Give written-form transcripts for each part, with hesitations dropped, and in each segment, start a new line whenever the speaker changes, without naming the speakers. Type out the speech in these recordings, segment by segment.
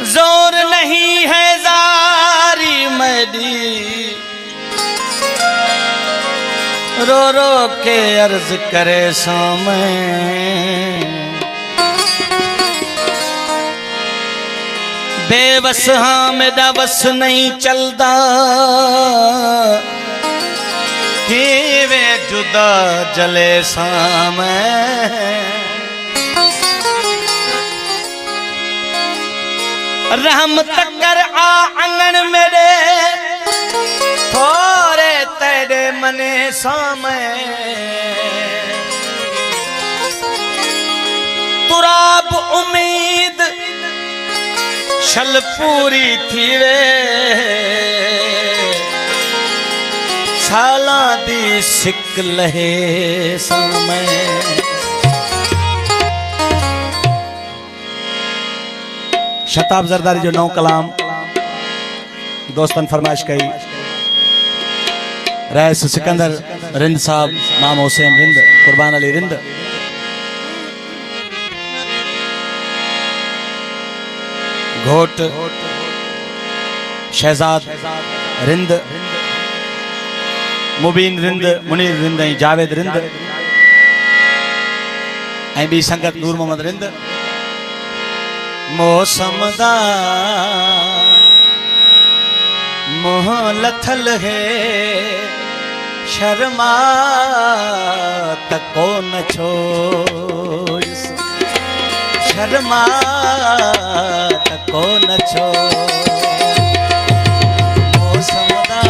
जोर नहीं है जारी मेरी, रो रो के अर्ज करे सामे। बेबस हाँ मेरा बस नहीं चलता कि वे जुदा जले सामे। रहमत कर आ आंगन मेरे, थोड़े तेरे मने सामे। तुराब उम्मीद शल पूरी थी वे, साला दी सिक लहे सामे। शताब जरदारी जो नौ कलाम दोस्तन फरमाइश कई, रईस सिकंदर रिंद साहब, माम हुसैन रिंद, कुर्बान अली रिंद, घोट शहजाद रिंद, मुबीन रिंद, मुनीर रिंद, जावेद रिंद, ऐं बी संगत नूर मोहम्मद रिंद। मौसम दा मोह लथल है, शर्मा तको न छो, शर्मा तको न छो। मौसम दा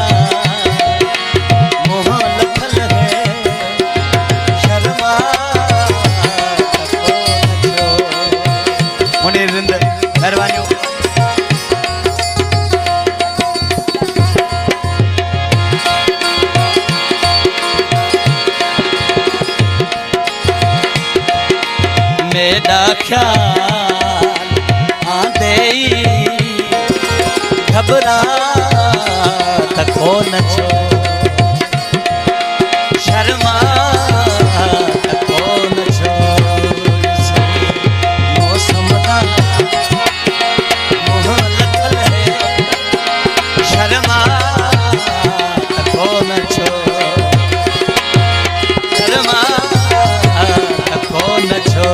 मोह लथल है, शर्मा तको न छो। मुनीर रिंद मेहरबानी। मेरा ख्याल आंदे घबरा तको न छो, शर्मा तको न छो। मौसम दा मोह लथल है, शर्मा तको न छो, शर्मा तको न छो।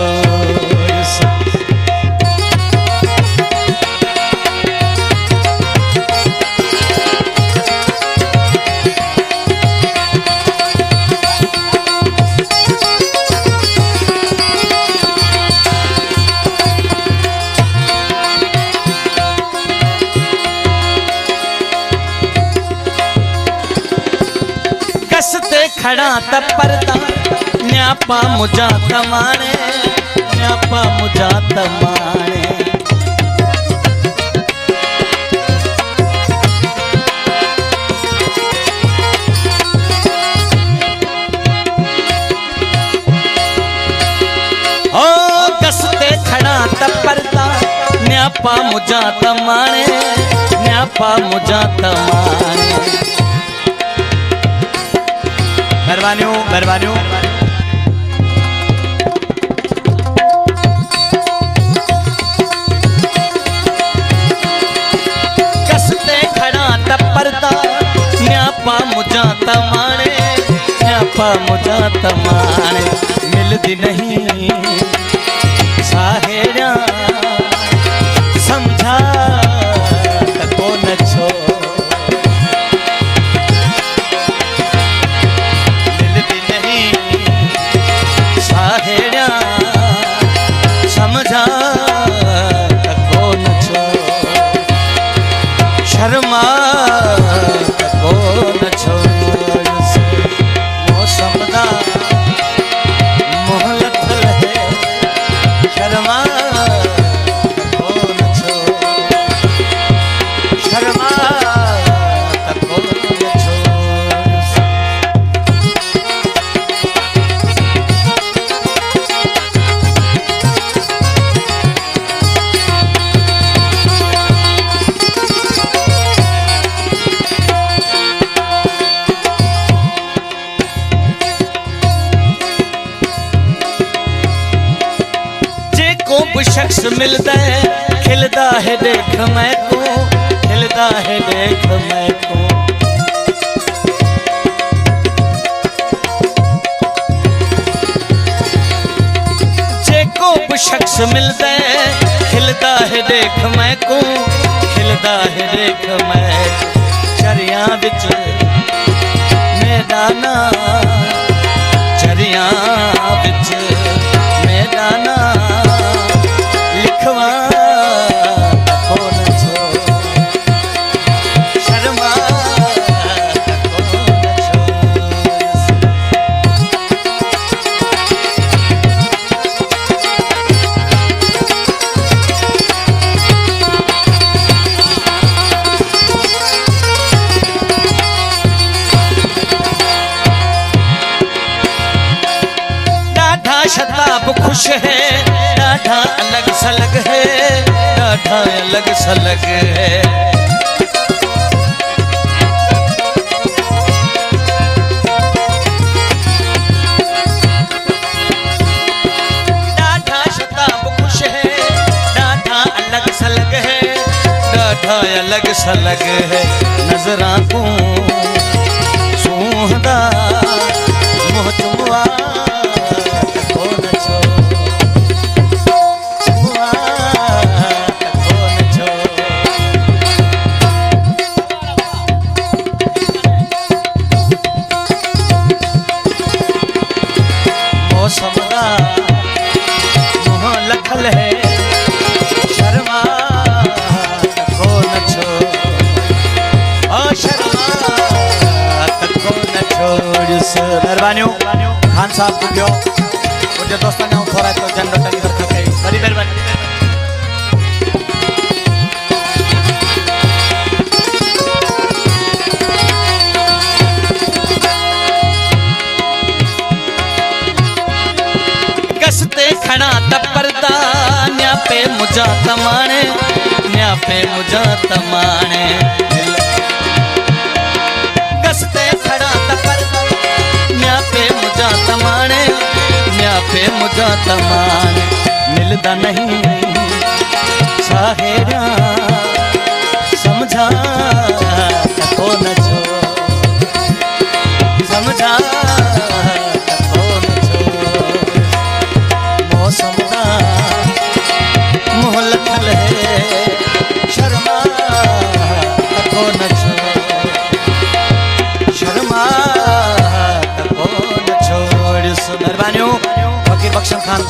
खड़ा त परदा न्यापा मुझा तमाने, न्यापा मुझा तमाने। ओ कसते खड़ा त परदा न्यापा मुझा तमाने, न्यापा मुझा तमाने। मेहरबानियों मेहरबानियों। कसते खड़ा त परदा न्यापा मुझा तमाने, न्यापा मुझा तमाने। मिलदी नहीं साहेड़ा समझा तको न छो, समझा तको न छो, शर्मा तको न छो। मौसम दा मोह लथल है, शर्मा तको न छो, शर्मा तको न छो। शख्स मिलता है खिलता है देख मैं को, खिलता है देख मैं को। जेको शख्स मिलता है खिलता है देख मैं को, खिलता है देख मैं। चरिया बिच मैदाना, चरिया बिच मैदाना लिखवा कौन छो, शर्मा कौन छो। डाढ़ा शताब खुश है, डाढ़ा अलग सलग है, डाढ़ा अलग सलग है। डाढ़ा शताब खुश है, डाढ़ा अलग सलग है, डाढ़ा अलग सलग है। नजरा को सूहदा मुँह चुमवा कौन छो, चुमवा कौन छो। मौसम दा मुँह लखल है, शर्मा कौन छो, ओ शर्मा कौन छोड़ से। मेहरबानियों खान साहब को क्यों मुझे दोस्तों ने थोड़ा तो जनरेटर इधर खा गई, बड़ी मेहरबानी। कसते खड़ा तपरदा न्या पे मुझा तमाने, न्या पे मुझा तमाने। कसते खड़ा तपरदा न्या पे मुझा तमाने, न्या पे मुझा तमाने। मिलदा नहीं साहेरा समझा कौन छो, समझा कौन छो। मौसम दा मुँह लखल है, शर्मा कौन छो, शर्मा कौन छोड़ सो। मेहरबानियों फकीर बख्शन खान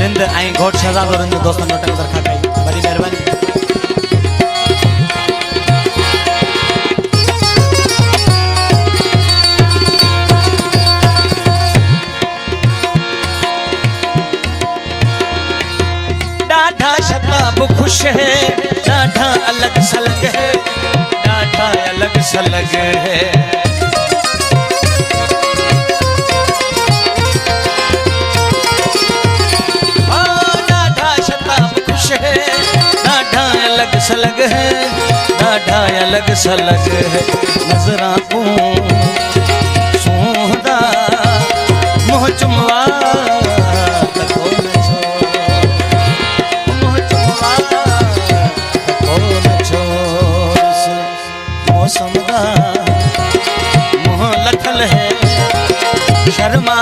रिंद आई घोट शहजाद और रिंद दोस्तों ने टंग रखा गई, बड़ी मेहरबानी। डाढ़ा शताब खुश है, डाढ़ा अलग सलग है, डाढ़ा अलग सलग है। अलग सलग है, डाढ़ा अलग सलग है। नजरा को सूहदा मुँह चुमवा कौन छो, मुँह चुमवा कौन छो। मौसम दा मुँह लखल है, शर्मा